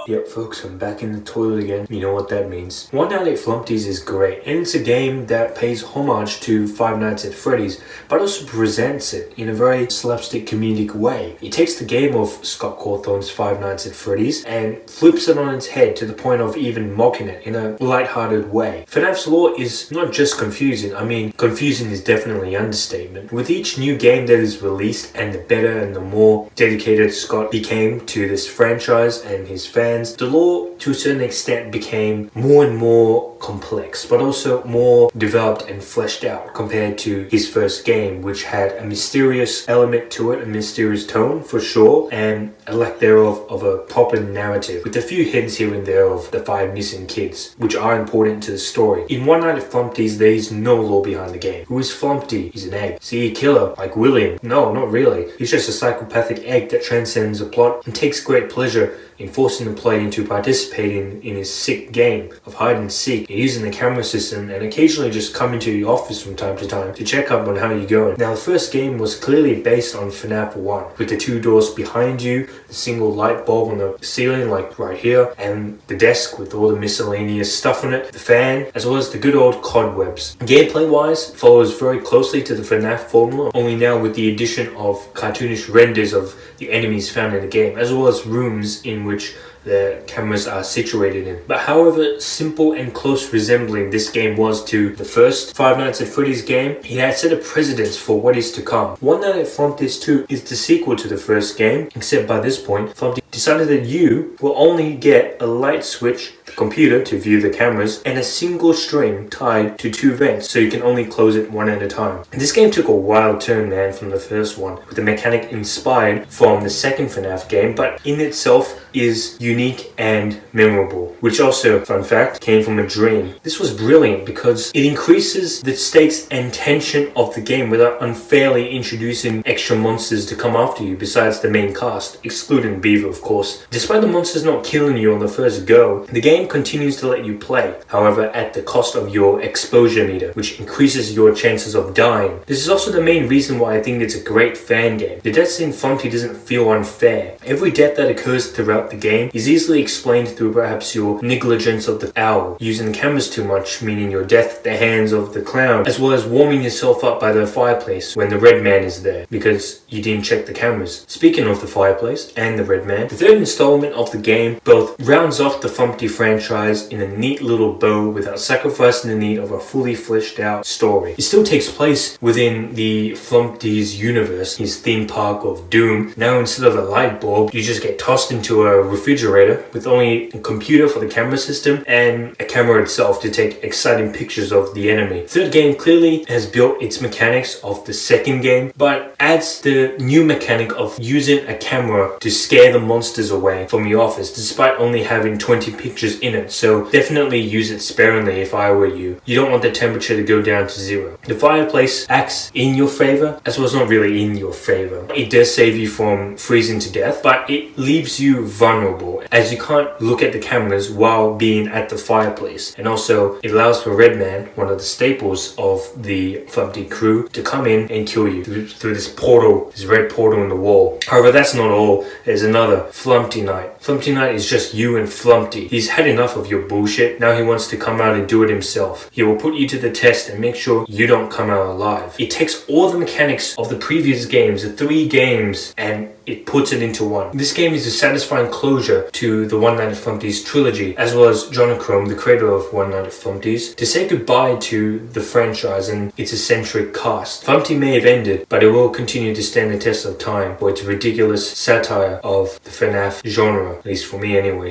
Yep folks, I'm back in the toilet again. You know what that means. One Night at Flumpty's is great, and it's a game that pays homage to Five Nights at Freddy's, but also presents it in a very slapstick comedic way. It takes the game of Scott Cawthon's Five Nights at Freddy's and flips it on its head to the point of even mocking it in a light-hearted way. FNAF's lore is not just confusing, I mean, confusing is definitely an understatement. With each new game that is released, and the better and the more dedicated Scott became to this franchise and his fans, the lore to a certain extent became more and more complex, but also more developed and fleshed out compared to his first game, which had a mysterious element to it, a mysterious tone for sure, and a lack thereof of a proper narrative, with a few hints here and there of the 5 missing kids, which are important to the story. In One Night at Flumpty's, there is no lore behind the game. Who is Flumpty? He's an egg. Is he a killer like William? No, not really. He's just a psychopathic egg that transcends the plot and takes great pleasure in forcing the player into participating in his sick game of hide and seek, using the camera system, and occasionally just coming to your office from time to time to check up on how you're going. Now, the first game was clearly based on FNAF 1, with the 2 doors behind you, the single light bulb on the ceiling like right here, and the desk with all the miscellaneous stuff on it, the fan, as well as the good old cobwebs. Gameplay wise, follows very closely to the FNAF formula, only now with the addition of cartoonish renders of the enemies found in the game, as well as rooms in which the cameras are situated in. But however simple and close resembling this game was to the first Five Nights at Freddy's game, it had set a precedence for what is to come. One Night at Flumpty's 2 is the sequel to the first game, except by this point, Flumpty decided that you will only get a light switch, the computer to view the cameras, and a single string tied to 2 vents, so you can only close it one at a time. And this game took a wild turn, man, from the first one, with the mechanic inspired from the second FNAF game, but in itself is unique and memorable, which also, fun fact, came from a dream. This was brilliant because it increases the stakes and tension of the game without unfairly introducing extra monsters to come after you besides the main cast, excluding Beaver of course. Despite the monsters not killing you on the first go, the game continues to let you play, however at the cost of your exposure meter, which increases your chances of dying. This is also the main reason why I think it's a great fan game. The deaths in Flumpty doesn't feel unfair. Every death that occurs throughout the game is easily explained through perhaps your negligence of the owl, using the cameras too much, meaning your death at the hands of the clown, as well as warming yourself up by the fireplace when the red man is there, because you didn't check the cameras. Speaking of the fireplace and the red man, the third installment of the game both rounds off the Flumpty franchise in a neat little bow without sacrificing the need of a fully fleshed out story. It still takes place within the Flumpty's universe, his theme park of doom. Now instead of a light bulb, you just get tossed into a refrigerator with only a computer for the camera system and a camera itself to take exciting pictures of the enemy. Third game clearly has built its mechanics of the second game, but adds the new mechanic of using a camera to scare the monsters away from your office, despite only having 20 pictures in it. So definitely use it sparingly if I were you. You don't want the temperature to go down to 0. The fireplace acts in your favor, as well as not really in your favor. It does save you from freezing to death, but it leaves you vulnerable, as you can't look at the cameras while being at the fireplace. And also it allows for Redman, one of the staples of the Flumpty crew, to come in and kill you through this portal, this red portal in the wall. However, that's not all. There's another Flumpty Night. Flumpty Night is just you and Flumpty. He's had enough of your bullshit. Now he wants to come out and do it himself. He will put you to the test and make sure you don't come out alive. It takes all the mechanics of the previous games, the 3 games, and it puts it into one. This game is a satisfying closure to the One Night at Flumpty's trilogy, as well as Jonochrome, the creator of One Night at Flumpty's, to say goodbye to the franchise and its eccentric cast. Flumpty may have ended, but it will continue to stand the test of time for its ridiculous satire of the FNAF genre, at least for me anyways.